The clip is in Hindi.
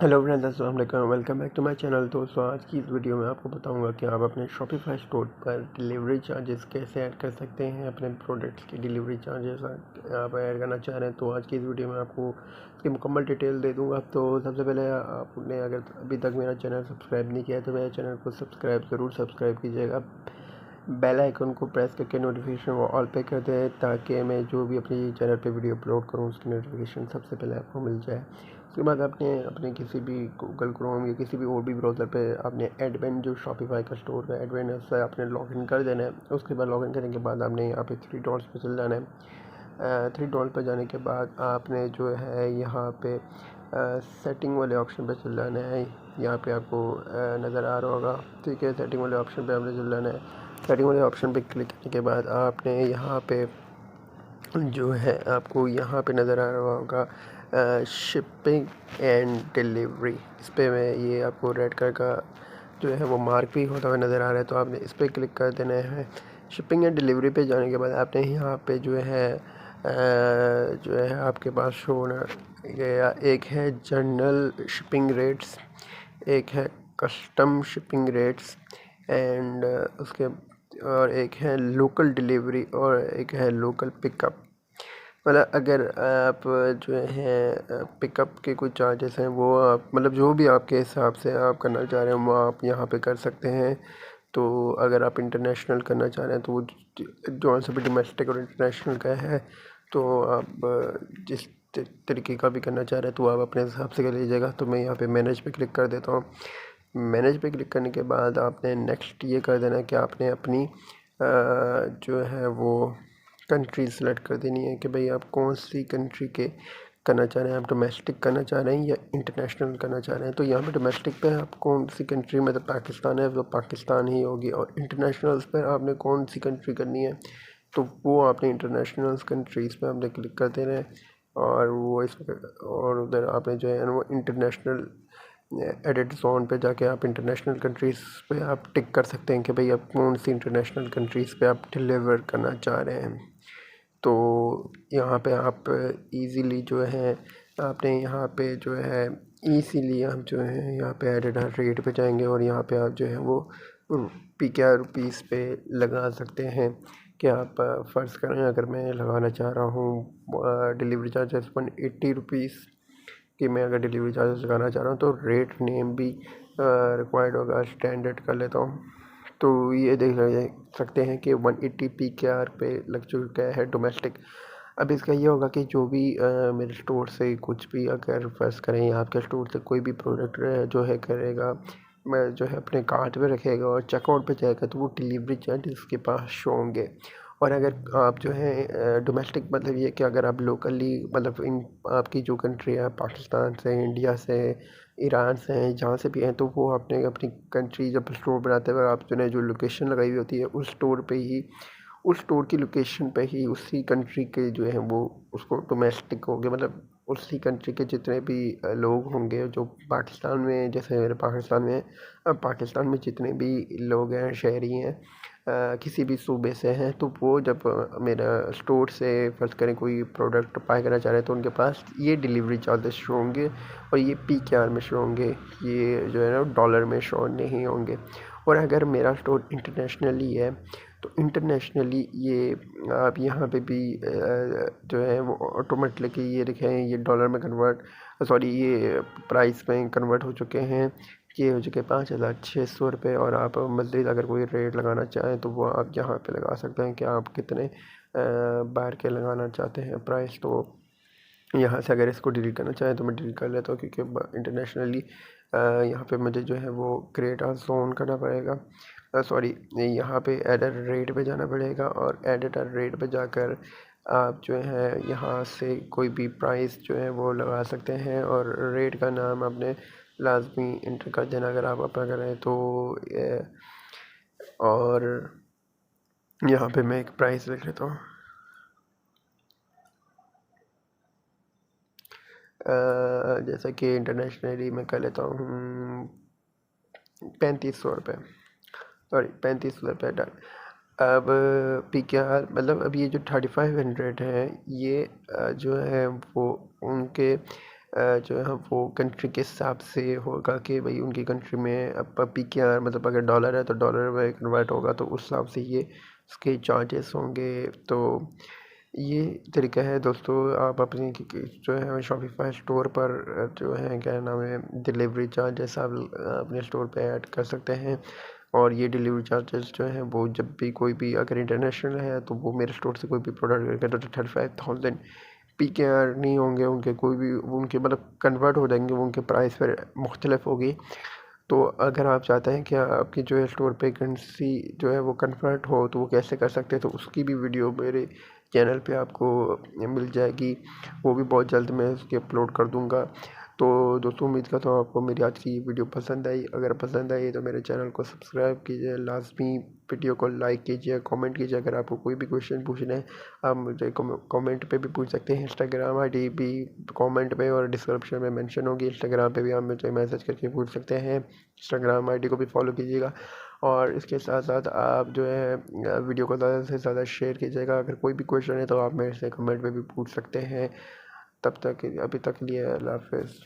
हेलो फ्रेंड्स, अस्सलाम वालेकुम। Welcome back to my channel. दोस्तों, आज की इस वीडियो में आपको बताऊंगा कि आप अपने शॉपिफाई स्टोर पर डिलीवरी चार्जेस कैसे ऐड कर सकते हैं। अपने प्रोडक्ट्स की डिलीवरी चार्जेस आप ऐड करना चाह रहे हैं तो आज की इस वीडियो में आपको इसकी मुकम्मल डिटेल दे दूंगा। तो सबसे पहले आपने अगर अभी तक मेरा चैनल सब्सक्राइब नहीं किया है तो मेरे चैनल को ज़रूर सब्सक्राइब कीजिएगा। बेल आइकन को प्रेस करके नोटिफिकेशन को ऑल पे कर दें ताकि मैं जो भी अपनी चैनल पे वीडियो अपलोड करूँ उसकी नोटिफिकेशन सबसे पहले आपको मिल जाए। उसके बाद आपने अपने किसी भी गूगल क्रोम या किसी भी और भी ब्राउज़र पे आपने एडमिन जो शॉपिफाई का स्टोर का एडमिन है उससे आपने लॉगिन कर देना है। उसके बाद लॉगिन करने के बाद आपने यहाँ पे थ्री डॉट्स पे चल जाना है। थ्री डॉट पर जाने के बाद आपने जो है यहाँ पे सेटिंग वाले ऑप्शन पे चल जाना है। यहाँ पे आपको नज़र आ रहा होगा, ठीक है। सेटिंग वाले ऑप्शन पे आपने चल जाना है। सेटिंग वाले ऑप्शन पे क्लिक करने के बाद आपने यहाँ पे जो है आपको यहाँ पे नज़र आ रहा होगा शिपिंग एंड डिलीवरी। इस पर मैं ये आपको रेड कलर का जो है वो मार्क भी होता हुआ नज़र आ रहा है, तो आपने इस पर क्लिक कर देना है। शिपिंग एंड डिलीवरी पे जाने के बाद आपने यहाँ पे जो है आपके पास शो होना गया, एक है जनरल शिपिंग रेट्स, एक है कस्टम शिपिंग रेट्स एंड उसके और एक है लोकल डिलीवरी और एक है लोकल पिकअप। मतलब अगर आप जो है पिकअप के कुछ चार्जेस हैं वो आप मतलब जो भी आपके हिसाब से आप करना चाह रहे हैं वो आप यहाँ पे कर सकते हैं। तो अगर आप इंटरनेशनल करना चाह रहे हैं तो वो जो सा भी डोमेस्टिक और इंटरनेशनल का है, तो आप जिस तरीके का भी करना चाह रहे हैं तो आप अपने हिसाब से कर लीजिएगा। तो मैं यहाँ पे मैनेज पे क्लिक कर देता हूँ। मैनेज पे क्लिक करने के बाद आपने नेक्स्ट ये कर देना है कि आपने अपनी जो है वो कंट्री सेलेक्ट कर देनी है कि भाई आप कौन सी कंट्री के करना चाह रहे हैं। आप डोमेस्टिक करना चाह रहे हैं या इंटरनेशनल करना चाह रहे हैं। तो यहाँ पे डोमेस्टिक पे आप कौन सी कंट्री, मतलब पाकिस्तान है तो पाकिस्तान ही होगी, और इंटरनेशनल्स पर आपने कौन सी कंट्री करनी है तो वो आपने इंटरनेशनल कंट्रीज़ पे आपने क्लिक कर देना है। और वो इस और उधर आपने जो है वो इंटरनेशनल एडिट जोन पे जाके आप इंटरनेशनल कंट्रीज़ पे आप टिक कर सकते हैं कि भाई आप कौन सी इंटरनेशनल कंट्रीज़ पे आप डिलीवर करना चाह रहे हैं। तो यहाँ पे आप इजीली जो है आपने यहाँ पे जो है इसीलिए आप जो है यहाँ पे एडिट रेट पे जाएंगे और यहाँ पे आप जो है वो क्या रुपीस पे लगा सकते हैं कि आप फ़र्ज़ करें अगर मैं लगाना चाह रहा हूँ डिलीवरी चार्जेस 180 रुपीज़ कि मैं अगर डिलीवरी चार्जेस लगाना चाह रहा हूँ तो रेट नेम भी रिक्वायर्ड होगा, स्टैंडर्ड कर लेता हूँ। तो ये देख सकते हैं कि 180 PKR पे लग चुका है डोमेस्टिक। अब इसका ये होगा कि जो भी मेरे स्टोर से कुछ भी अगर फ़र्ज़ करें या आपके स्टोर से कोई भी प्रोडक्ट जो है करेगा, मैं जो है अपने कार्ट पे रखेगा और चेकआउट पे जाएगा तो वो डिलीवरी चार्जेस उसके पास शो होंगे। और अगर आप जो है डोमेस्टिक मतलब ये कि अगर आप लोकली मतलब इन आपकी जो कंट्री है पाकिस्तान से, इंडिया से, ईरान से हैं, जहाँ से भी हैं, तो वो आपने अपनी कंट्री जब स्टोर बनाते हुए आपने जो लोकेशन लगाई हुई होती है उस स्टोर पे ही, उस स्टोर की लोकेशन पे ही उसी कंट्री के जो है वो उसको डोमेस्टिक होंगे। मतलब उसी कंट्री के जितने भी लोग होंगे जो पाकिस्तान में, जैसे मेरे पाकिस्तान में पाकिस्तान में जितने भी लोग हैं, शहरी हैं, किसी भी सूबे से हैं, तो वो जब मेरा स्टोर से फ़र्ज़ करें कोई प्रोडक्ट बाय करना चाह रहे हैं तो उनके पास ये डिलीवरी चार्जेस शो होंगे और ये PKR में शो होंगे, ये जो है ना डॉलर में शो नहीं होंगे। और अगर मेरा स्टोर इंटरनेशनली है तो इंटरनेशनली ये आप यहाँ पे भी जो है वो ऑटोमेटिकली ये देखें ये डॉलर में ये प्राइस में कन्वर्ट हो चुके हैं। ये हो चुके 5,600 रुपये। और आप मज़ीद अगर कोई रेट लगाना चाहें तो वो आप यहाँ पे लगा सकते हैं कि आप कितने बार के लगाना चाहते हैं प्राइस। तो यहाँ से अगर इसको डिलीट करना चाहें तो मैं डिलीट कर लेता हूँ क्योंकि इंटरनेशनली यहाँ पे मुझे जो है वो क्रिएट अ जोन करना पड़ेगा। यहाँ पे एडिटर रेट पे जाना पड़ेगा और एडिटर रेट पे जाकर आप जो है यहाँ से कोई भी प्राइस जो है वो लगा सकते हैं और रेट का नाम आपने लाजमी इंटर कर देना अगर आप अपना करें तो। और यहाँ पे मैं एक प्राइस लिख लेता हूँ। जैसा कि इंटरनेशनली मैं कर लेता हूँ 3500 रुपये, सॉरी 3500 रुपये डन। अब PKR मतलब अब ये जो 3500 है ये जो है वो उनके जो है वो कंट्री के हिसाब से होगा कि भाई उनकी कंट्री में अब PKR मतलब अगर डॉलर है तो डॉलर में कन्वर्ट होगा तो उस हिसाब से ये उसके चार्जेस होंगे। तो ये तरीका है दोस्तों, आप अपनी जो है शॉपिफाई स्टोर पर जो है क्या नाम है डिलीवरी चार्जेस आप अपने स्टोर पे ऐड कर सकते हैं। और ये डिलीवरी चार्जेस जो हैं वो जब भी कोई भी अगर इंटरनेशनल है तो वो मेरे स्टोर से कोई भी प्रोडक्ट करके तो 35,000 PKR नहीं होंगे उनके, कोई भी उनके मतलब कन्वर्ट हो जाएंगे, वो उनके प्राइस पर मुख्तलिफ होगी। तो अगर आप चाहते हैं कि आपकी जो है स्टोर पे करेंसी जो है वो कन्वर्ट हो तो वो कैसे कर सकते हैं, तो उसकी भी वीडियो मेरे चैनल पे आपको मिल जाएगी। वो भी बहुत जल्द मैं उसकी अपलोड कर दूंगा। तो दोस्तों उम्मीद करता हूँ आपको मेरी आज की वीडियो पसंद आई। अगर पसंद आई तो मेरे चैनल को सब्सक्राइब कीजिए, लाजमी वीडियो को लाइक कीजिए, कमेंट कीजिए। अगर आपको कोई भी क्वेश्चन पूछना है आप मुझे कमेंट पे भी पूछ सकते हैं। इंस्टाग्राम ID भी कमेंट पे और डिस्क्रिप्शन में मेंशन होगी। इंस्टाग्राम पे भी आप मुझे मैसेज करके पूछ सकते हैं। इंस्टाग्राम ID को भी फॉलो कीजिएगा। और इसके साथ साथ आप जो है वीडियो को ज़्यादा से ज़्यादा शेयर कीजिएगा। अगर कोई भी क्वेश्चन है तो आप मेरे से कमेंट में भी पूछ सकते हैं। तब तक अभी तक के लिए अल्लाह हाफ़िज़।